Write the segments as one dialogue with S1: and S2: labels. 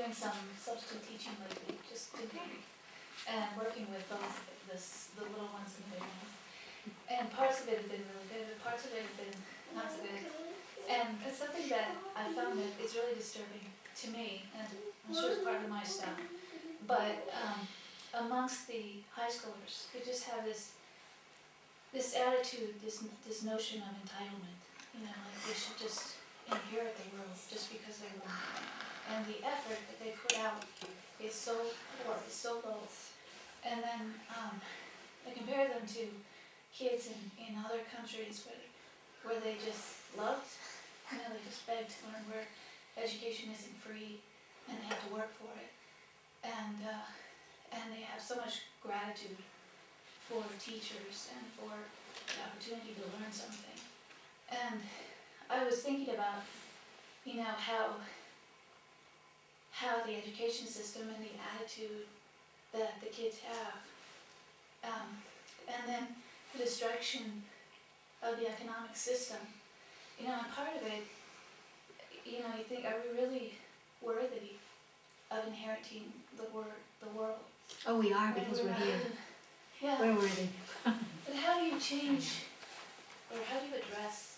S1: doing some substitute teaching lately, just to and working with both the little ones and the big ones. And parts of it have been really good, and parts of it have been not so good. And it's something that I found that it's really disturbing to me, and I'm sure it's part of my stuff. But amongst the high schoolers, they just have this attitude, this notion of entitlement. You know, like they should just inherit the world just because they want it. And the effort that they put out is so poor, is so low. And then I compare them to kids in other countries where they just loved, you know, they just begged to learn, where education isn't free and they have to work for it. And they have so much gratitude for teachers and for the opportunity to learn something. And I was thinking about, you know, how the education system and the attitude that the kids have, and then the destruction of the economic system. You know, and part of it, you know, you think, are we really worthy of inheriting the world?
S2: Oh, we are, because we're here.
S1: Yeah.
S2: We're worthy.
S1: But how do you change, or how do you address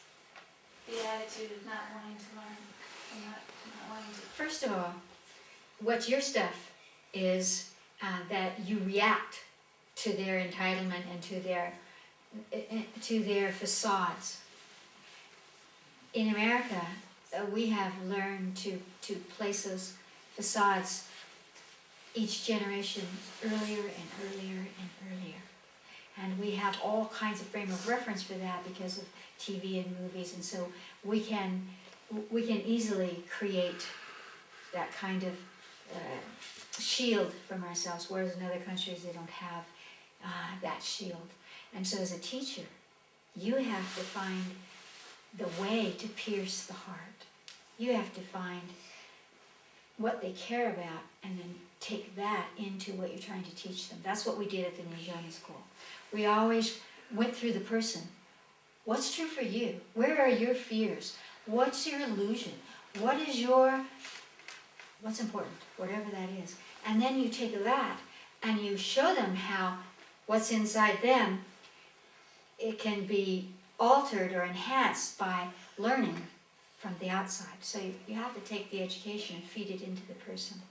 S1: the attitude of not wanting to learn, and not wanting to?
S2: First of all, what's your stuff is that you react to their entitlement and to their facades. In America, we have learned to place those facades each generation earlier and earlier and earlier. And we have all kinds of frame of reference for that because of TV and movies, and so we can easily create that kind of shield from ourselves, whereas in other countries they don't have that shield. And so as a teacher, you have to find the way to pierce the heart. You have to find what they care about and then take that into what you're trying to teach them. That's what we did at the Nijani School. We always went through the person. What's true for you? Where are your fears? What's your illusion? What's important? Whatever that is. And then you take that and you show them how what's inside them, it can be altered or enhanced by learning from the outside. So you have to take the education and feed it into the person.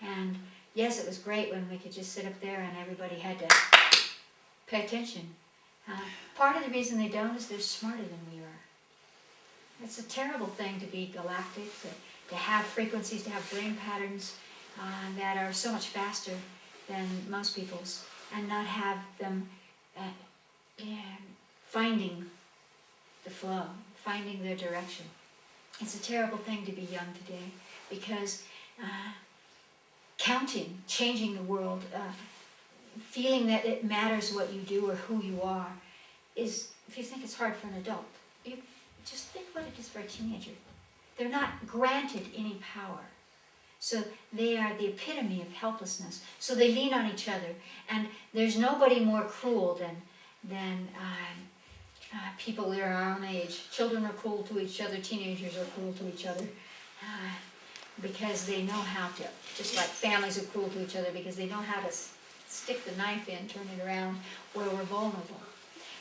S2: And yes, it was great when we could just sit up there and everybody had to pay attention. Part of the reason they don't is they're smarter than we are. It's a terrible thing to be galactic, to have frequencies, to have brain patterns that are so much faster than most people's, and not have them finding the flow, finding their direction. It's a terrible thing to be young today, because counting, changing the world, feeling that it matters what you do or who you are, is, if you think it's hard for an adult, you just think what it is for a teenager. They're not granted any power. So they are the epitome of helplessness. So they lean on each other, and there's nobody more cruel than people that are our own age. Children are cruel to each other, teenagers are cruel to each other, because they know how to, just like families are cruel to each other, because they know how to stick the knife in, turn it around where we're vulnerable.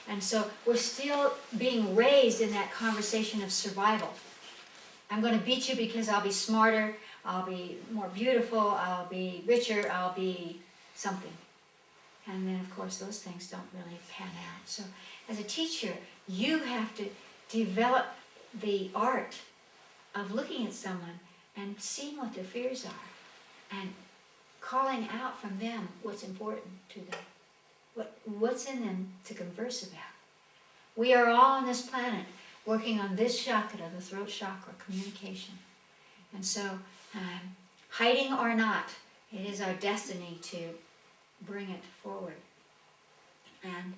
S2: And so we're still being raised in that conversation of survival. I'm going to beat you because I'll be smarter, I'll be more beautiful, I'll be richer, I'll be something. And then, of course, those things don't really pan out. So as a teacher, you have to develop the art of looking at someone and seeing what their fears are and calling out from them what's important to them, what's in them to converse about. We are all on this planet working on this chakra, the throat chakra, communication. And so, hiding or not, it is our destiny to bring it forward. And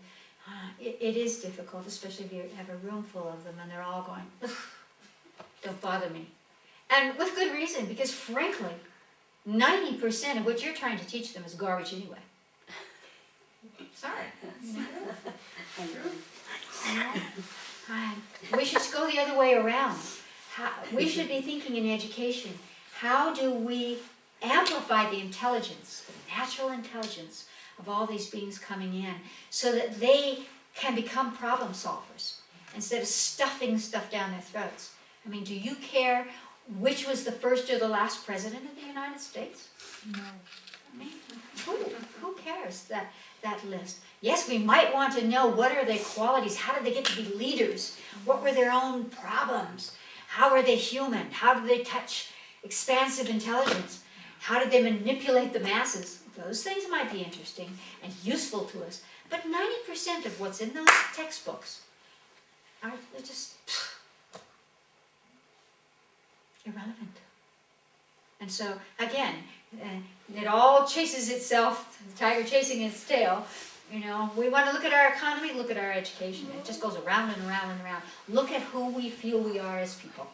S2: it is difficult, especially if you have a room full of them and they're all going, ugh, don't bother me. And with good reason, because frankly, 90% of what you're trying to teach them is garbage anyway. Sorry. We should go the other way around. We should be thinking in education, how do we amplify the intelligence, the natural intelligence of all these beings coming in, so that they can become problem solvers instead of stuffing stuff down their throats. I mean, do you care which was the first or the last president of the United States?
S1: No.
S2: I mean, who cares that list? Yes, we might want to know what are their qualities, how did they get to be leaders, what were their own problems, how are they human, how did they touch expansive intelligence, how did they manipulate the masses? Those things might be interesting and useful to us, but 90% of what's in those textbooks are just irrelevant. And so, again, it all chases itself, the tiger chasing its tail. You know, we want to look at our economy, look at our education. It just goes around and around and around. Look at who we feel we are as people.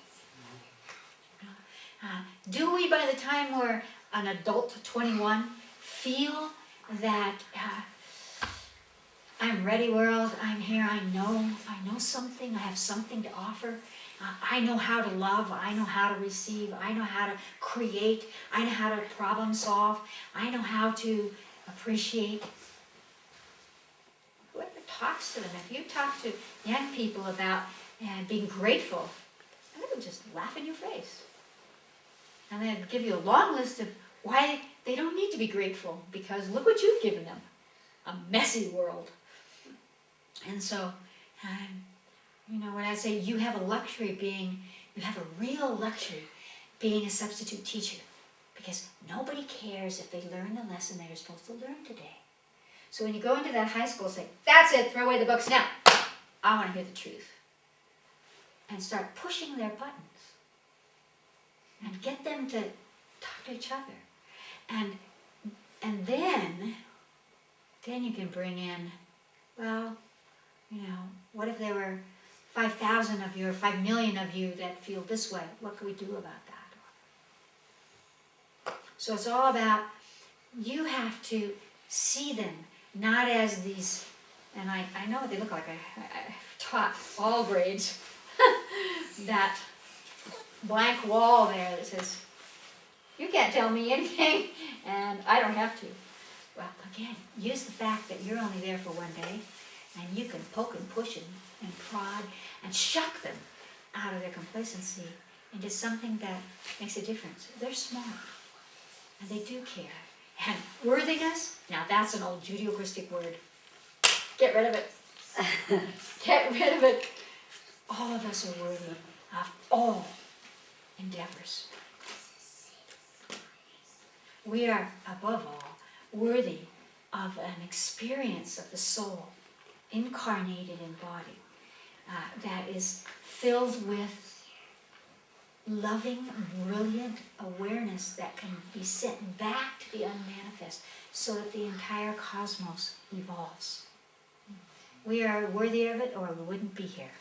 S2: Do we, by the time we're an adult, 21, feel that I'm ready, world, I'm here, I know something, I have something to offer. I know how to love, I know how to receive, I know how to create, I know how to problem solve, I know how to appreciate. Whoever talks to them, if you talk to young people about being grateful, they will just laugh in your face. And they'll give you a long list of why they don't need to be grateful, because look what you've given them, a messy world. And so, you know, when I say you have a luxury you have a real luxury being a substitute teacher, because nobody cares if they learn the lesson they were supposed to learn today. So when you go into that high school, say, that's it, throw away the books now. I want to hear the truth. And start pushing their buttons. And get them to talk to each other. And then you can bring in, well, you know, what if there were 5,000 of you or 5 million of you that feel this way? What can we do about that? So it's all about, you have to see them not as these, and I know what they look like. I've taught all grades that blank wall there that says, you can't tell me anything, and I don't have to. Well, again, use the fact that you're only there for one day, and you can poke and push and prod and shock them out of their complacency into something that makes a difference. They're smart, and they do care. And worthiness, now that's an old Judeo-Christic word. Get rid of it. Get rid of it. All of us are worthy of all endeavors. We are, above all, worthy of an experience of the soul, incarnated in body, that is filled with loving, brilliant awareness that can be sent back to the unmanifest so that the entire cosmos evolves. We are worthy of it, or we wouldn't be here.